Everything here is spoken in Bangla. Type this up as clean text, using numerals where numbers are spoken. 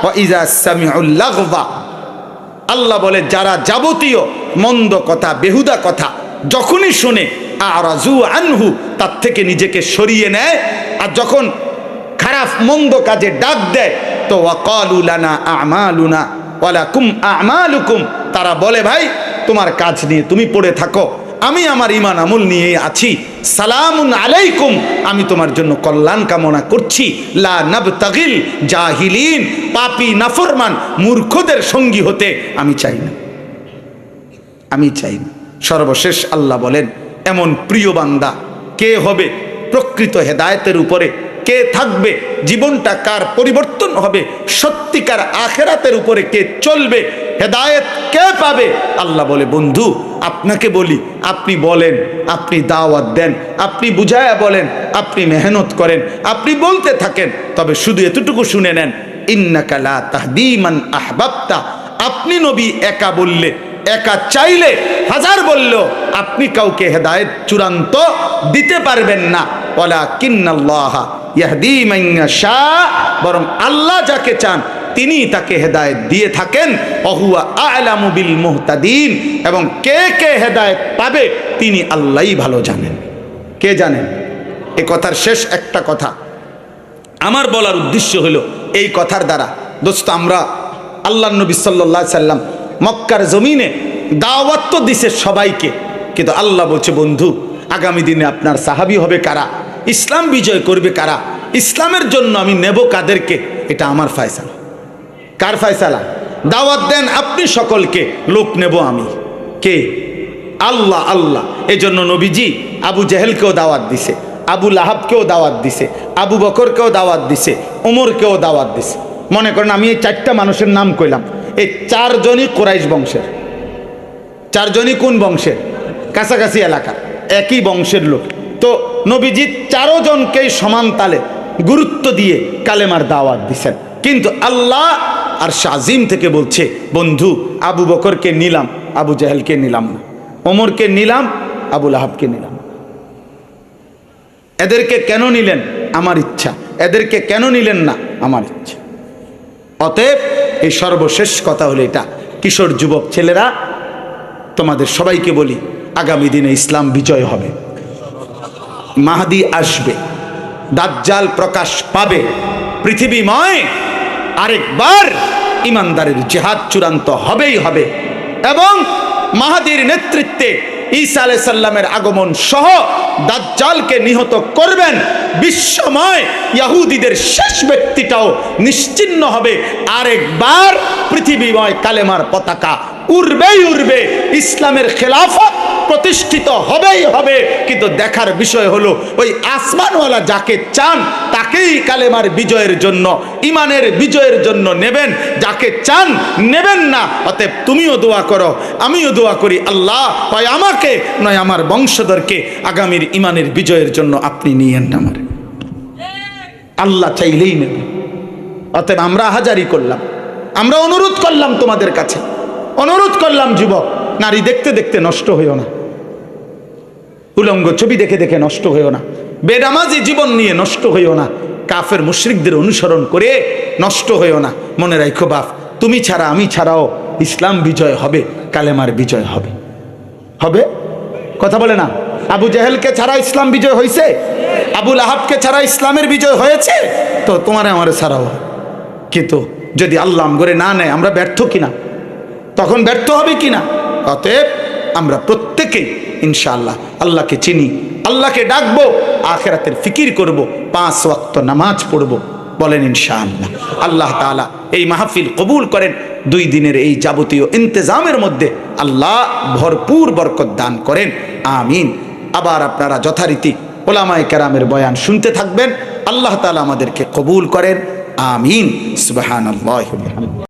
ওয়া ইযা সামিউল লাগবা, আল্লাহ বলে যারা যাবতীয় মন্দ কথা, বেহুদা কথা যখনই শুনে আরাজু আনহু, তার থেকে নিজেকে সরিয়ে নেয়। আর যখন খারাপ মন্দ কাজে ডাক দেয় তো ওয়াকালু লানা আমালুনা ওয়ালাকুম আমালুকুম, তারা বলে ভাই তোমার কাজ নিয়ে তুমি পড়ে থাকো, আমি আমার ঈমান আমল নিয়ে আছি। সালামুন আলাইকুম, আমি তোমার জন্য কল্যাণ কামনা করছি। লা নাবতাগিল জাহিলিন, পাপী নাফরমান মূর্খদের সঙ্গী হতে আমি চাই না, আমি চাই না। সর্বশেষ আল্লাহ বলেন এমন প্রিয় বান্দা কে হবে প্রকৃত হেদায়েতের উপরে, কে থাকবে, জীবনটা কার পরিবর্তন হবে, সত্যিকার আখেরাতের উপরে কে চলবে, হেদায়েত কে পাবে। আল্লাহ বলে বন্ধু আপনাকে বলি, আপনি বলেন, আপনি দাওয়াত দেন, আপনি বুঝায়া বলেন, আপনি মেহনত করেন, আপনি বলতে থাকেন, তবে শুধু এতটুকু শুনে নেন, ইন্নাকা লা তাহদি মান আহবাবতা, আপনি নবী একা বললে, একা চাইলে, হাজার বললেও আপনি কাউকে হেদায়েত চূড়ান্ত দিতে পারবেন না। ওয়ালাকিন্নাল্লাহা ইয়াহদি মান ইয়াশা, বরং আল্লাহ যাকে চান তিনি তাকে হেদায়েত দিয়ে থাকেন। ওহুয়া আ'লামু বিল মুহতাদিন, এবং কে কে হেদায়েত পাবে তিনি আল্লাহই ভালো জানেন। কে জানেন? এই কথার শেষ একটা কথা আমার বলার উদ্দেশ্য হলো, এই কথার দ্বারা দোস্ত আমরা আল্লাহর নবী সাল্লাল্লাহু আলাইহি সাল্লাম মক্কার জমিনে দাওয়াত তো দিছে সবাইকে, কিন্তু আল্লাহ বলছে বন্ধু আগামী দিনে আপনার সাহাবী হবে কারা, ইসলাম বিজয় করবে কারা, ইসলামের জন্য আমি নেব কাদেরকে, এটা আমার ফয়সালা। কার ফয়সালা? দাওয়াত দেন আপনি সকলকে, লোক নেব আমি। কে? আল্লাহ। আল্লাহ। এই জন্য নবীজি আবু জেহেলকেও দাওয়াত দিছে, আবু লাহাবকেও দাওয়াত দিছে, আবু বকরকেও দাওয়াত দিছে, ওমরকেও দাওয়াত দিছে। মনে করেন আমি এই চারটা মানুষের নাম কইলাম, এই চারজনই কুরাইশ বংশের। চারজনই কোন বংশের? কাছাকাছি এলাকার, একই বংশের লোক। তো নবীজি চারজনকেই সমান তালে গুরুত্ব দিয়ে কালেমার দাওয়াত দিছেন। কিন্তু আল্লাহ আর শাজিম থেকে বলছে বন্ধু আবু বকরকে নিলাম, আবু জাহেলকে নিলাম না, ওমরকে নিলাম, আবু লাহাবকে নিলাম না। এদেরকে কেন নিলেন? আমার ইচ্ছা। এদেরকে কেন নিলেন না? আমার ইচ্ছা। অতএব এই সর্বশেষ কথা হলো এটা, কিশোর যুবক ছেলেরা তোমাদের সবাইকে বলি, আগামী দিনে ইসলাম বিজয় হবে, মাহদি আসবে, দাজ্জাল প্রকাশ পাবে, পৃথিবীময় আরেকবার ইমানদারের জিহাদ চূড়ান্ত হবেই হবে, এবং মাহদির নেতৃত্বে ঈসা আলাইহিস সালামের আগমন সহ দাজ্জালকে নিহত করবেন। বিশ্বময় ইহুদিদের শেষ ব্যক্তিটাও নিশ্চিহ্ন হবে। আরেকবার পৃথিবীময় কালেমার পতাকা উড়বেই উড়বে, ইসলামের খেলাফত প্রতিষ্ঠিত হবেই হবে। কিন্তু দেখার বিষয় হলো ওই আসমানওয়ালা যাকে চান তাকেই কালেমার বিজয়ের জন্য, ইমানের বিজয়ের জন্য নেবেন, যাকে চান নেবেন না। অতএব তুমিও দোয়া করো, আমিও দোয়া করি, আল্লাহ হয় আমাকে নয় আমার বংশধরকে আগামীর ইমানের বিজয়ের জন্য আপনি নিয়েন না আমারে। আল্লাহ চাইলেই নেবে। অতএব আমরা হাজারি করলাম, আমরা অনুরোধ করলাম তোমাদের কাছে, অনুরোধ করলাম যুবক নারী দেখতে দেখতে নষ্ট হইও না, উলঙ্গ ছবি দেখে দেখে নষ্ট হইও না, বেনামাজি জীবন নিয়ে নষ্ট হইও না, কাফের মুশরিকদের অনুসরণ করে নষ্ট হইও না। মনে রাখো বাপ, তুমি ছাড়া আমি ছাড়াও ইসলাম বিজয় হবে, কালেমার বিজয় হবে। হবে? কথা বলে না? আবু জেহেলকে ছাড়া ইসলাম বিজয় হয়েছে? আবু লাহাবকে ছাড়া ইসলামের বিজয় হয়েছে? তো তোমারে আমারে ছাড়াও। কিন্তু যদি আল্লাহ আমগরে না নেয় আমরা ব্যর্থ কিনা? তখন ব্যর্থ হবে কিনা? অতএব আমরা প্রত্যেকেই ইনশাআল্লাহ আল্লাহকে চিনি, আল্লাহকে ডাকবো, আখিরাতের ফিকির করব, 5 ওয়াক্ত নামাজ পড়ব। বলেন ইনশাআল্লাহ। আল্লাহ তাআলা এই মাহফিল কবুল করেন। 2 দিনের এই যাবতীয় ইন্তজামের মধ্যে আল্লাহ ভরপুর বরকত দান করেন, আমিন। আবার আপনারা যথারীতি উলামায়ে কেরামের বয়ান শুনতে থাকবেন। আল্লাহ তাআলা আমাদেরকে কবুল করেন, আমিন। সুবহানাল্লাহি ওয়া বিহামদিহি।